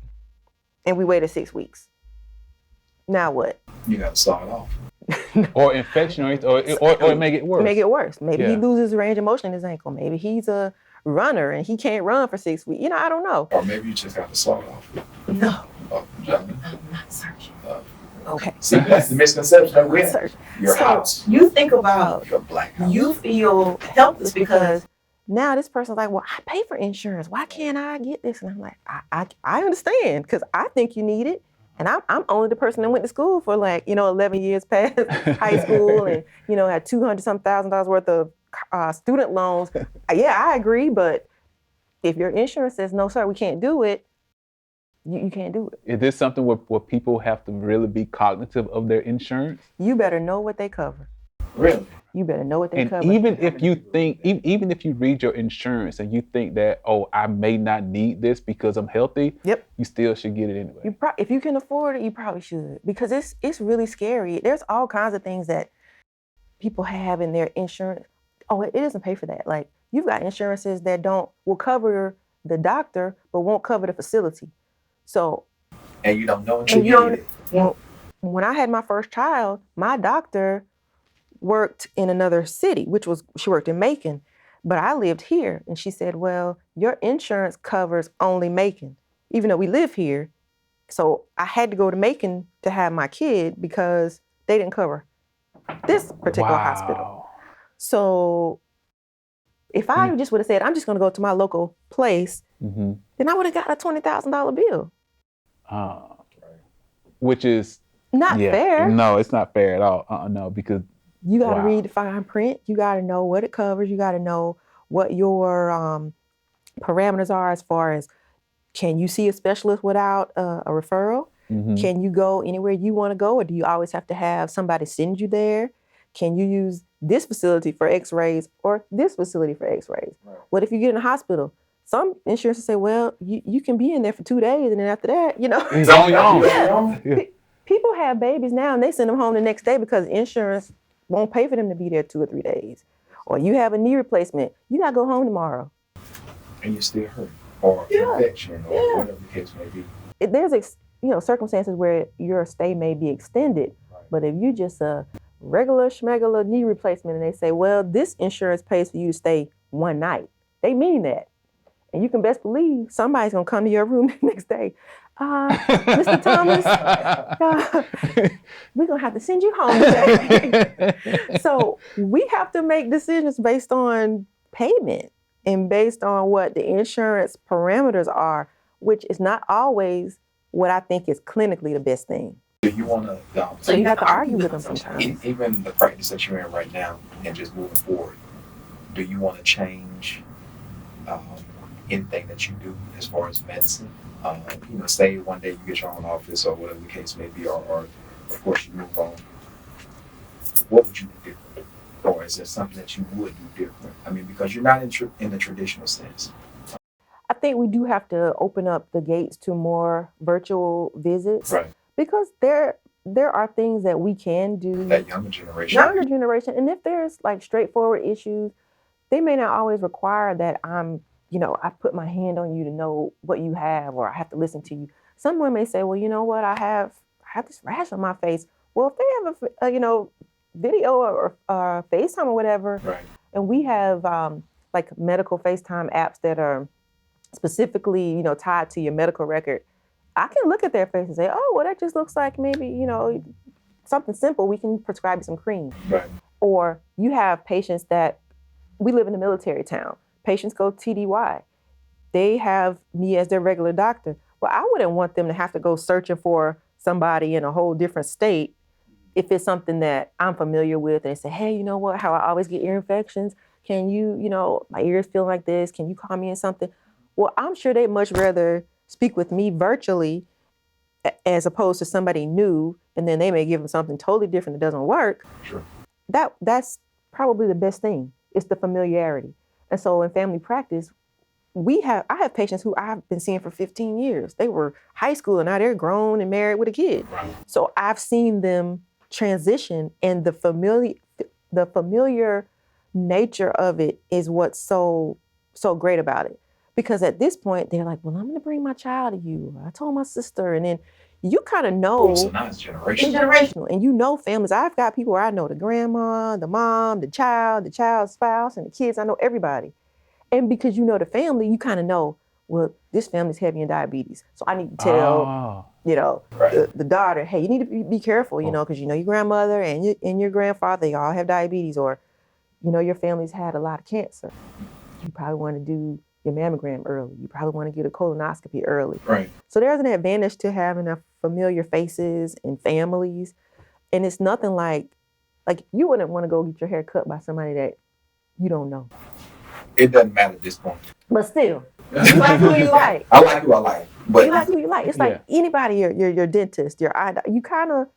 S3: and we waited 6 weeks? Now what?
S6: You got to saw it off.
S2: Or infection or it may get worse.
S3: Make it worse. Maybe he
S2: Yeah.
S3: loses range of motion in his ankle. Maybe he's a runner and he can't run for 6 weeks. I don't know.
S6: Or maybe you just got to saw it off.
S3: No.
S6: Okay. Gentlemen.
S5: I'm not searching.
S3: Okay.
S6: See, that's the misconception that we have.
S3: Search.
S6: Your
S3: So
S6: house,
S3: you think about,
S6: your black house.
S3: you feel helpless because now this person's like, well, I pay for insurance. Why can't I get this? And I'm like, I understand because I think you need it. And I'm only the person that went to school for 11 years past high school and, had $200,000 worth of student loans. Yeah, I agree. But if your insurance says, no, sir, we can't do it, you can't do it.
S2: Is this something where people have to really be cognitive of their insurance?
S3: You better know what they cover.
S6: Really?
S3: You better know what they
S2: And
S3: cover.
S2: even if you think, even if you read your insurance and you think that, oh, I may not need this because I'm healthy,
S3: Yep.
S2: you still should get it anyway.
S3: If you can afford it, you probably should because it's really scary. There's all kinds of things that people have in their insurance. Oh, it doesn't pay for that. Like you've got insurances that will cover the doctor but won't cover the facility. So,
S6: And you don't know until you need it.
S3: Well, when I had my first child, my doctor worked in another city, she worked in Macon, but I lived here. And she said, well, your insurance covers only Macon, even though we live here. So I had to go to Macon to have my kid because they didn't cover this particular hospital. So if I just would have said, I'm just going to go to my local place, then I would have got a $20,000 bill.
S2: Which is
S3: not fair.
S2: No, it's not fair at all. No, because
S3: you got to read the fine print. You got to know what it covers. You got to know what your parameters are as far as can you see a specialist without a referral? Can you go anywhere you want to go, or do you always have to have somebody send you there? Can you use this facility for x-rays or this facility for x-rays? Right. What if you get in a hospital? Some insurances say, well, you can be in there for 2 days, and then after that,
S2: It's on your own.
S3: Yeah. People have babies now, and they send them home the next day because insurance won't pay for them to be there 2 or 3 days. Or you have a knee replacement, you gotta go home tomorrow.
S6: And you're still hurt, or infection, or whatever the case may be.
S3: There's circumstances where your stay may be extended, but if you just a regular schmegular knee replacement, and they say, well, this insurance pays for you to stay 1 night, they mean that. And you can best believe somebody's gonna come to your room the next day. Mr. Thomas, we're gonna have to send you home today. So we have to make decisions based on payment and based on what the insurance parameters are, which is not always what I think is clinically the best thing.
S6: Do you want to?
S3: So you have to argue with them sometimes.
S6: Even the practice that you're in right now, and just moving forward, do you want to change anything that you do as far as medicine? Say one day you get your own office or whatever the case may be, or of course you move on. What would you do different? Or is there something that you would do different? I mean, because you're not in the traditional sense.
S3: I think we do have to open up the gates to more virtual visits.
S6: Right.
S3: Because there are things that we can do.
S6: That younger generation.
S3: And if there's straightforward issues, they may not always require that I put my hand on you to know what you have, or I have to listen to you. Someone may say, well, you know what, I have this rash on my face. Well, if they have a video or FaceTime or whatever,
S6: right.
S3: And we have medical FaceTime apps that are specifically, tied to your medical record, I can look at their face and say, oh, well, that just looks like maybe, something simple. We can prescribe you some cream.
S6: Right.
S3: Or you have patients that, we live in a military town. Patients go TDY. They have me as their regular doctor. Well, I wouldn't want them to have to go searching for somebody in a whole different state if it's something that I'm familiar with, and they say, hey, you know what, how I always get ear infections. Can you, my ears feel like this. Can you call me in something? Well, I'm sure they'd much rather speak with me virtually as opposed to somebody new, and then they may give them something totally different that doesn't work.
S6: Sure.
S3: That's probably the best thing. It's the familiarity. And so in family practice, I have patients who I've been seeing for 15 years. They were high school and now they're grown and married with a kid.
S6: Right.
S3: So I've seen them transition, and the familiar nature of it is what's so great about it. Because at this point, they're like, well, I'm going to bring my child to you. I told my sister. And then you kind of know.
S6: So now it's generational.
S3: It's generational. And you know families. I've got people where I know the grandma, the mom, the child's spouse, and the kids. I know everybody. And because you know the family, you kind of know, well, this family's heavy in diabetes. So I need to tell, the daughter, hey, you need to be careful, because your grandmother and your grandfather, they all have diabetes, or, your family's had a lot of cancer. You probably want to do your mammogram early. You probably want to get a colonoscopy early.
S6: Right.
S3: So there's an advantage to having a familiar faces and families. And it's nothing like you wouldn't want to go get your hair cut by somebody that you don't know.
S6: It doesn't matter at this point.
S3: But still, you like who you like.
S6: I like who I like. But
S3: you like who you like. It's like anybody, your dentist, your eye doctor, you kind of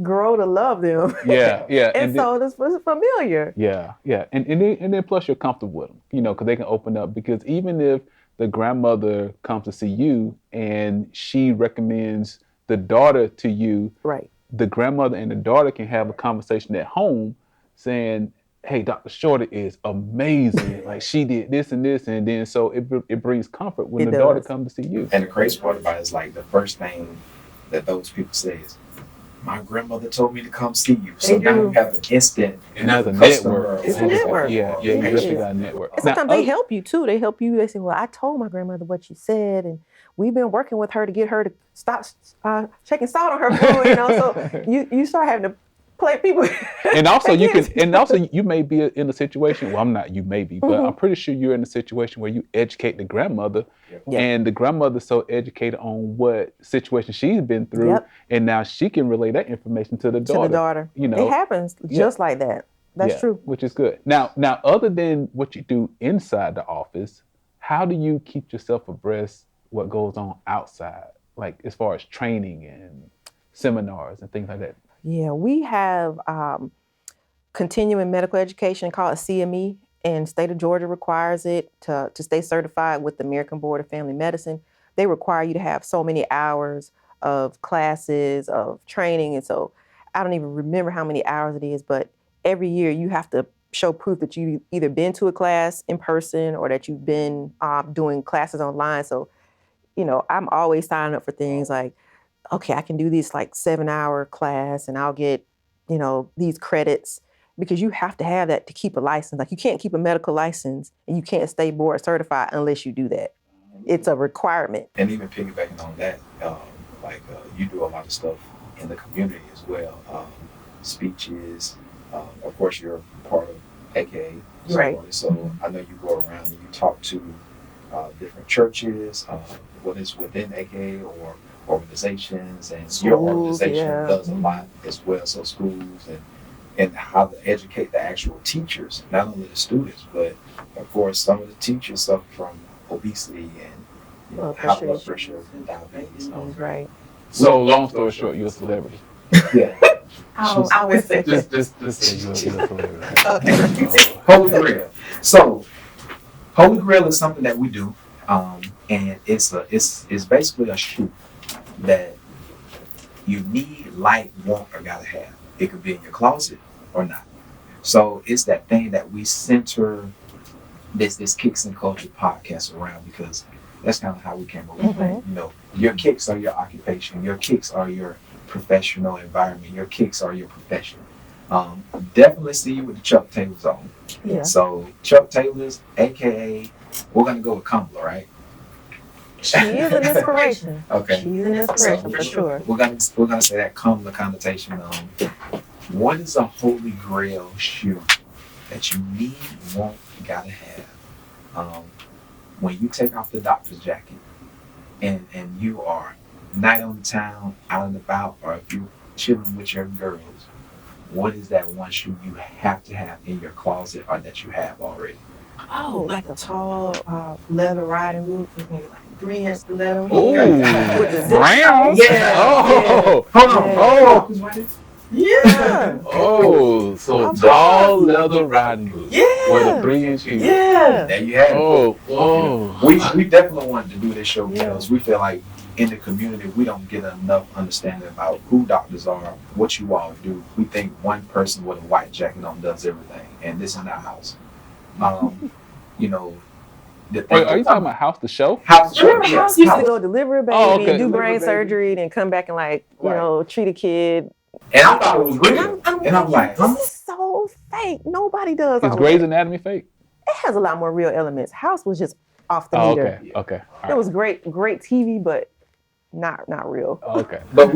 S3: grow to love them.
S2: Yeah.
S3: and so it's familiar.
S2: Yeah. And then plus you're comfortable with them, because they can open up. Because even if the grandmother comes to see you and she recommends the daughter to you,
S3: right?
S2: The grandmother and the daughter can have a conversation at home saying, hey, Dr. Shorter is amazing. Like she did this and this. And then so it brings comfort when the daughter comes to see you.
S6: And the crazy part about it is like the first thing that those people say is, my grandmother told me to come see you. So now you have an instant.
S2: And that's a network.
S3: It's a network.
S2: Yeah, you definitely got a network.
S3: And sometimes they help you too. They help you. They say, well, I told my grandmother what you said, and we've been working with her to get her to stop checking salt on her food. So you start having to play people.
S2: And also you may be in a situation. Well, I'm not. You may be, but I'm pretty sure you're in a situation where you educate the grandmother, and the grandmother's so educated on what situation she's been through, and now she can relay that information to the daughter.
S3: It happens just like that. That's true.
S2: Which is good. Now, other than what you do inside the office, how do you keep yourself abreast what goes on outside, like as far as training and seminars and things like that?
S3: Yeah, we have continuing medical education called a CME, and state of Georgia requires it to stay certified with the American Board of Family Medicine. They require you to have so many hours of classes, of training, and so I don't even remember how many hours it is, but every year you have to show proof that you've either been to a class in person or that you've been doing classes online. So, I'm always signing up for things like, okay, I can do this 7-hour class and I'll get, these credits, because you have to have that to keep a license. Like you can't keep a medical license and you can't stay board certified unless you do that. It's a requirement.
S6: And even piggybacking on that, you do a lot of stuff in the community as well. Speeches, of course you're part of AKA.
S3: Right.
S6: So I know you go around and you talk to different churches, whether it's within AKA or organizations, and
S3: schools,
S6: your organization does a lot as well. So schools and how to educate the actual teachers, not only the students, but of course some of the teachers suffer from obesity and high blood pressure and diabetes.
S3: Right.
S2: So long story short, you're a celebrity.
S6: Yeah.
S3: I would say
S2: just say you're a celebrity.
S3: Okay.
S6: Holy Grail. So Holy Grail is something that we do, and it's basically a shoe that you need, like, want, or gotta have. It could be in your closet or not. So it's that thing that we center this Kicks and Culture podcast around, because that's kind of how we came up with it. Your kicks are your occupation. Your kicks are your professional environment. Your kicks are your profession. Definitely see you with the Chuck Taylors on.
S3: Yeah.
S6: So Chuck Taylors, AKA, we're gonna go with Kamala, right?
S3: She is an inspiration.
S6: Okay.
S3: She's an inspiration for sure.
S6: We're gonna say that Kamala connotation. What is a Holy Grail shoe that you need, want, gotta have? When you take off the doctor's jacket and you are night on the town, out and about, or if you're chilling with your girls, what is that one shoe you have to have in your closet or that you have already?
S3: Oh, like a tall leather riding boot with maybe like 3-inch leather.
S2: Ooh,
S3: with the zip.
S2: brown?
S3: Yeah.
S2: Oh,
S6: Hold on.
S3: Yeah.
S2: Oh, so tall leather riding boots.
S3: Yeah.
S2: With a 3-inch heel.
S3: Yeah.
S6: There you have it.
S2: Oh.
S6: We definitely wanted to do this show because we feel like in the community we don't get enough understanding about who doctors are, what you all do. We think one person with a white jacket on does everything, and this is not house.
S2: Wait, are you talking about House the Show?
S6: House?
S3: Remember
S6: Yes.
S3: House used to go deliver a baby,
S2: Oh, okay.
S3: do brain surgery, then come back and treat a kid.
S6: And I thought it was real. And I'm like,
S3: this is so fake. Nobody does.
S2: Is Grey's Anatomy fake?
S3: It has a lot more real elements. House was just off the
S2: Oh,
S3: meter.
S2: okay. Okay. All
S3: It was great TV, but not real.
S2: Okay.
S6: But I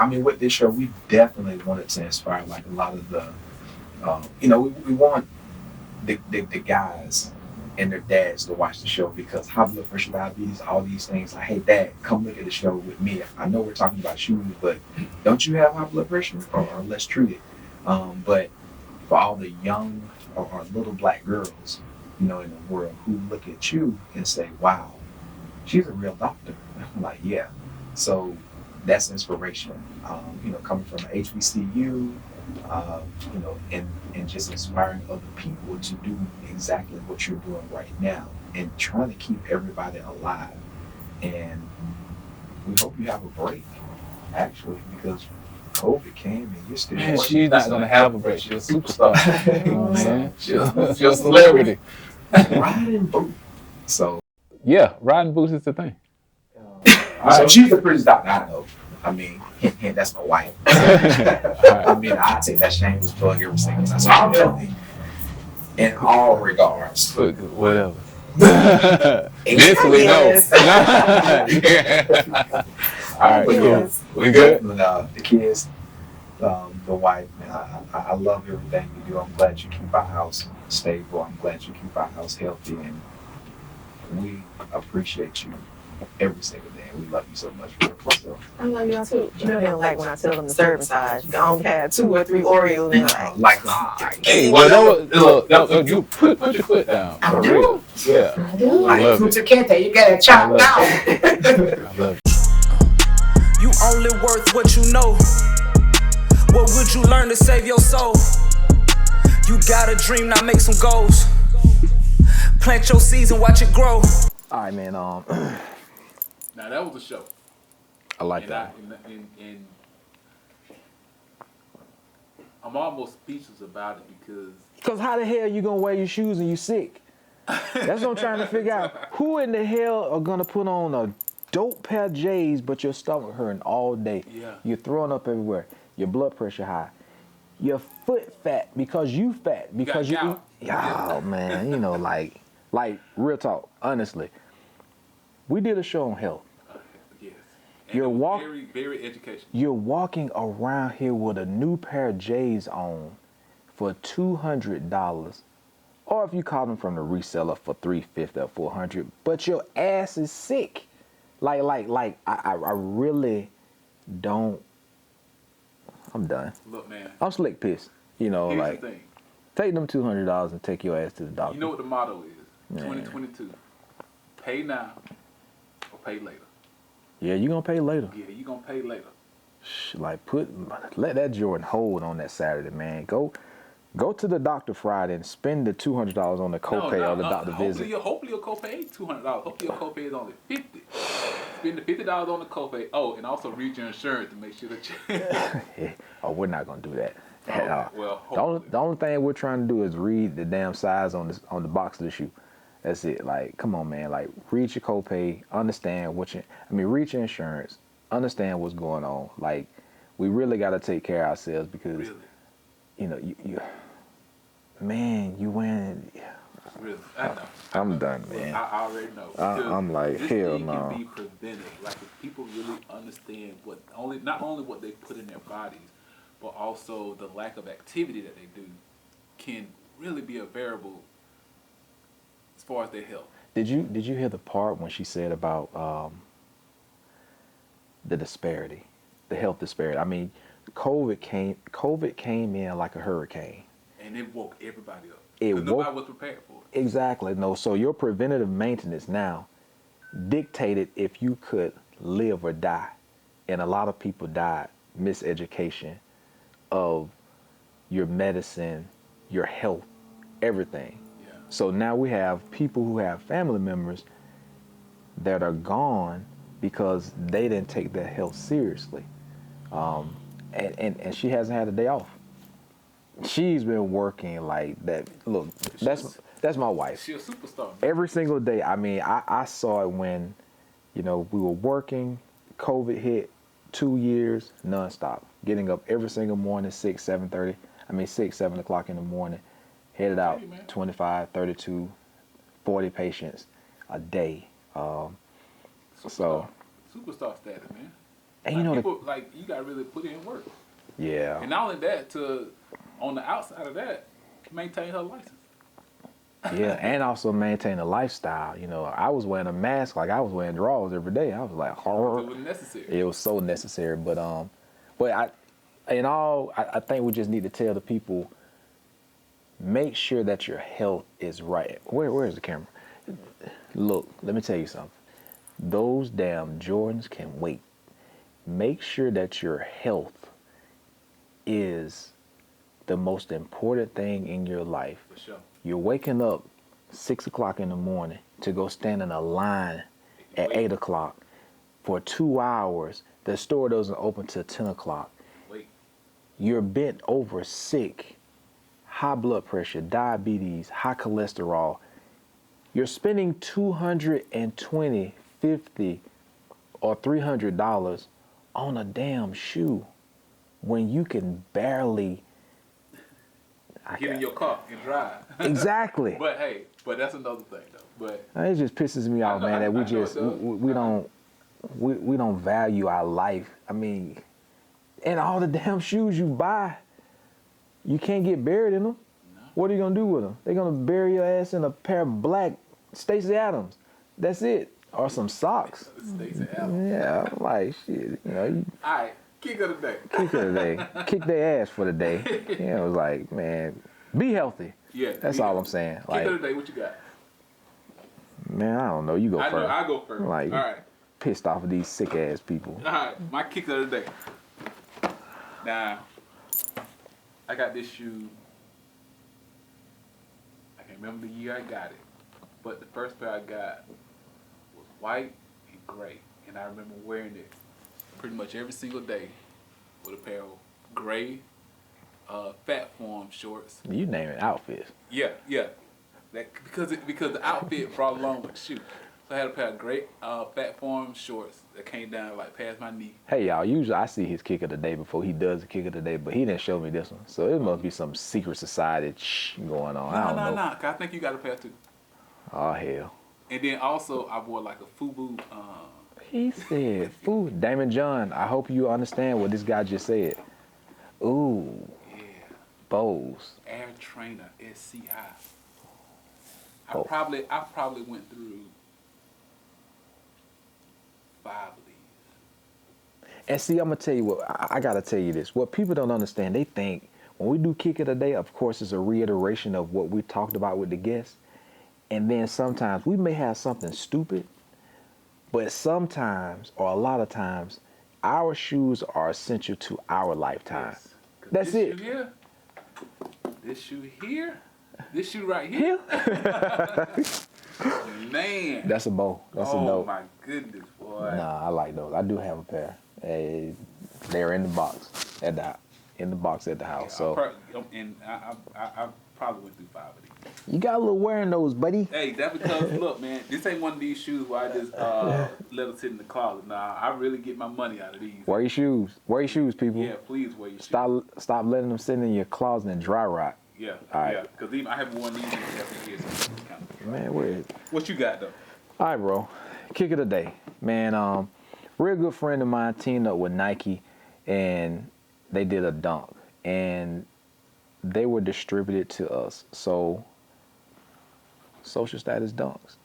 S6: mean, with this show, we definitely wanted to inspire like a lot of the, we want the guys and their dads to watch the show because high blood pressure, diabetes, all these things. Like, hey, Dad, come look at the show with me. I know we're talking about shoes, but don't you have high blood pressure? Or let's treat it. But for all the young or little black girls, in the world who look at you and say, wow, she's a real doctor. I'm like, yeah. So that's inspiration, coming from HBCU, and just inspiring other people to do exactly what you're doing right now and trying to keep everybody alive. And we hope you have a break, actually, because COVID came and you're still.
S2: Man, she's not gonna have a break. She's a superstar. Man, she's a
S6: celebrity.
S2: celebrity.
S6: Riding boot. So.
S2: Yeah, riding boots is the thing.
S6: So she's the prettiest doctor I know. I mean, hint, that's my wife. I mean, I take that shameless plug every single time. So I'm healthy in all regards.
S2: Whatever. Mentally, no. All right, cool. We good?
S6: The kids, the wife, man, I love everything you do. I'm glad you keep our house stable. I'm glad you keep our house healthy, and we appreciate you every single day. We love you so much. So,
S3: I love y'all too. You know they don't like when I tell them the serving size. You only had 2 or 3 Oreos and like,
S2: hey, well, look, you put your foot down. For real. Yeah.
S6: I love it. You gotta chop down.
S2: I love it.
S1: You only worth what you know. What would you learn to save your soul? You got a dream, now make some goals. Plant your seeds and watch it grow.
S6: All right, man.
S2: Now that was a show.
S6: I like that.
S2: And I'm almost speechless about it
S7: because how the hell you gonna wear your shoes and you sick? That's what I'm trying to figure out. Who in the hell are gonna put on a dope pair of J's but your stomach hurting all day?
S2: Yeah.
S7: You're throwing up everywhere. Your blood pressure high. Your foot fat because you fat because you eat. Oh man, like real talk. Honestly, we did a show on health.
S2: yes.
S7: You're
S2: very, very educational.
S7: You're walking around here with a new pair of J's on for $200, or if you call them from the reseller for $350 or $400, but your ass is sick. Like I really don't. I'm done.
S2: Look, man.
S7: I'm slick pissed.
S2: Here's the thing.
S7: Take them $200 and take your ass to the doctor.
S2: You know what the motto is?
S7: Man.
S2: 2022. Pay now or pay later.
S7: Yeah, you gonna pay later.
S2: Yeah, you gonna pay later.
S7: Like let that Jordan hold on that Saturday, man. Go to the doctor Friday and spend the $200 on the copay or the doctor visit.
S2: Hopefully your copay ain't $200. Hopefully your copay is only $50. Spend the $50 on the copay. Oh, and also read your insurance to make sure that you.
S7: Oh, we're not gonna do that.
S2: Well,
S7: the only thing we're trying to do is read the damn size on the box of the shoe. That's it. Like, come on, man. Like, read your copay, understand read your insurance, understand what's going on. Like, we really got to take care of ourselves because, you win.
S2: Really, I know.
S7: I'm done, man.
S2: I already know.
S7: I'm like, hell no.
S2: This thing can be prevented. Like, if people really understand not only what they put in their bodies, but also the lack of activity that they do can really be a variable as far as their health.
S7: Did you hear the part when she said about the disparity, the health disparity? I mean, COVID came in like a hurricane.
S2: And it woke everybody up.
S7: Nobody
S2: was prepared for it.
S7: Exactly. No. So your preventative maintenance now dictated if you could live or die. And a lot of people died, miseducation of your medicine, your health, everything.
S2: Yeah.
S7: So now we have people who have family members that are gone because they didn't take their health seriously. And she hasn't had a day off. She's been working like that. Look, that's my wife.
S2: She's a superstar. Man.
S7: Every single day. I mean, I saw it when, we were working, COVID hit, 2 years, nonstop. Getting up every single morning, 6, 7 o'clock in the morning, headed out, 25, 32, 40 patients. a day.
S2: Superstar status, man.
S7: And
S2: Like,
S7: you know,
S2: people, like, you gotta really put in work.
S7: yeah.
S2: And not only that, on the outside of that, maintain her license.
S7: Yeah, and also maintain a lifestyle. You know, I was wearing a mask like I was wearing drawers every day. I was like,
S2: It was necessary.
S7: It was so necessary. But I think we just need to tell the people, make sure that your health is right. Where's the camera? Look, let me tell you something. Those damn Jordans can wait. Make sure that your health is the most important thing in your life.
S2: For sure.
S7: You're waking up 6 o'clock in the morning to go stand in a line at 8 o'clock for 2 hours. The store doesn't open till 10 o'clock.
S2: Wait.
S7: You're bent over sick, high blood pressure, diabetes, high cholesterol. You're spending $220, $50, or $300 on a damn shoe when you can barely
S2: Get in your car and drive.
S7: Exactly.
S2: But hey, that's another thing though. But
S7: it just pisses me off, man, that we don't value our life. I mean, and all the damn shoes you buy, you can't get buried in them. No. What are you gonna do with them? They're gonna bury your ass in a pair of black Stacey Adams. That's it, or some socks.
S2: Stacey Adams.
S7: Yeah, I'm like shit. You know.
S2: All right, kick of the day.
S7: Kick of the day. Kick their ass for the day. Yeah, it was like, man, be healthy.
S2: Yeah,
S7: that's all I'm saying.
S2: Kick
S7: like,
S2: of the day. What you got?
S7: Man, I don't know. You go first.
S2: I go first.
S7: Like,
S2: all right.
S7: Pissed off of these sick ass people.
S2: All right, my kick of the day. Now, I got this shoe. I can't remember the year I got it, but the first pair I got was white and gray, and I remember wearing it pretty much every single day with a pair of gray fat form shorts.
S7: You name it outfits.
S2: Yeah. Because the outfit brought along with the shoe. So I had a pair of gray fat form shorts that came down like past my knee.
S7: Hey y'all, usually I see his kick of the day before he does the kick of the day, but he didn't show me this one. So it must be some secret society going on. I don't know.
S2: No, cause I think you got a pair too.
S7: Oh hell.
S2: And then also I wore like a FUBU.
S7: He said, "Food, Damon John. I hope you understand what this guy just said." Ooh.
S2: Yeah.
S7: Bose.
S2: Air Trainer SCI. I
S7: Oh.
S2: probably went through 5 of these.
S7: And see, I'm gonna tell you what, I gotta tell you this. What people don't understand, they think when we do kick of the day, of course, it's a reiteration of what we talked about with the guests. And then sometimes we may have something stupid, but sometimes, or a lot of times, our shoes are essential to our lifetime.
S2: Yes.
S7: That's it.
S2: This shoe right here. Man.
S7: That's a bow. That's a dope.
S2: Oh my goodness, boy.
S7: Nah, I like those. I do have a pair. They're in the box at the house.
S2: Yeah,
S7: So
S2: I probably went through 5 of these.
S7: you got a little wearing those, buddy.
S2: Hey, that because look, man, this ain't one of these shoes where I just let them sit in the closet. Nah, I really get my money out of these.
S7: Wear your shoes. Wear your shoes, people.
S2: Yeah, please wear your shoes.
S7: Stop letting them sit in your closet and dry rot.
S2: Yeah,
S7: All right.
S2: yeah. Because even I haven't worn these in 7 years.
S7: Man, where is it?
S2: What you got though?
S7: All right, bro. Kick of the day, man. Real good friend of mine teamed up with Nike, and they did a dunk, and they were distributed to us. So, social status dunks.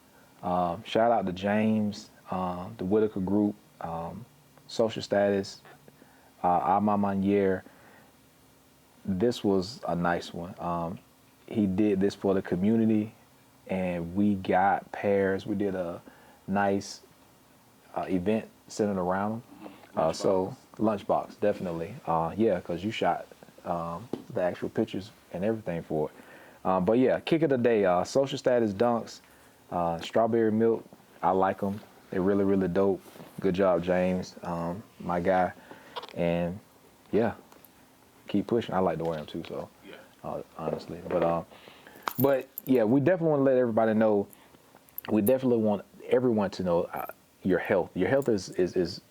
S7: Shout out to James, the Whitaker Group, social status, Amamanier. This was a nice one. He did this for the community, and we got pairs. We did a nice event centered around them. So lunchbox, definitely. Yeah, because you shot the actual pictures and everything for it. But yeah, kick of the day, social status dunks, strawberry milk. I like them. They're really, really dope. Good job, James, my guy. And yeah, keep pushing. I like to wear them too, so honestly. But yeah, we definitely want to let everybody know. We definitely want everyone to know your health. Your health is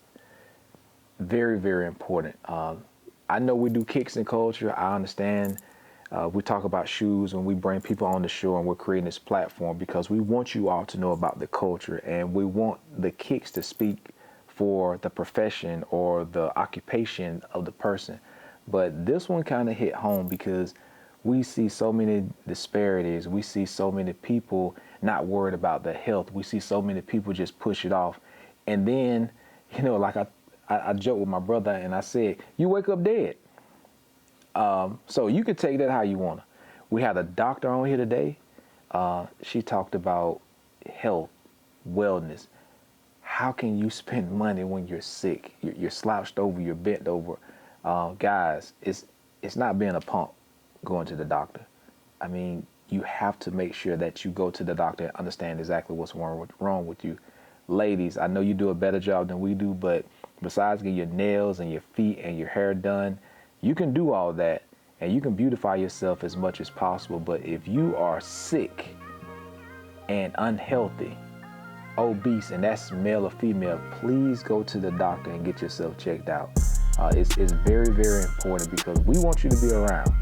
S7: very, very important. I know we do kicks in culture. I understand. We talk about shoes when we bring people on the show, and we're creating this platform because we want you all to know about the culture, and we want the kicks to speak for the profession or the occupation of the person. But this one kind of hit home because we see so many disparities. We see so many people not worried about their health. We see so many people just push it off. And then, you know, like I joked with my brother and I said, you wake up dead. So you can take that how you want to. We had a doctor on here today. She talked about health, wellness. How can you spend money when you're sick? You're slouched over, you're bent over. Guys, it's not being a punk going to the doctor. I mean, you have to make sure that you go to the doctor and understand exactly what's wrong with you. Ladies, I know you do a better job than we do, but besides getting your nails and your feet and your hair done, you can do all that and you can beautify yourself as much as possible. But if you are sick and unhealthy, obese, and that's male or female, please go to the doctor and get yourself checked out. It's very, very important because we want you to be around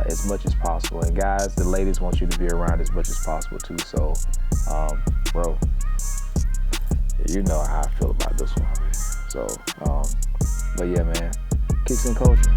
S7: as much as possible. And guys, the ladies want you to be around as much as possible too. So, bro, you know how I feel about this one already. So, but yeah, man, kicks and culture.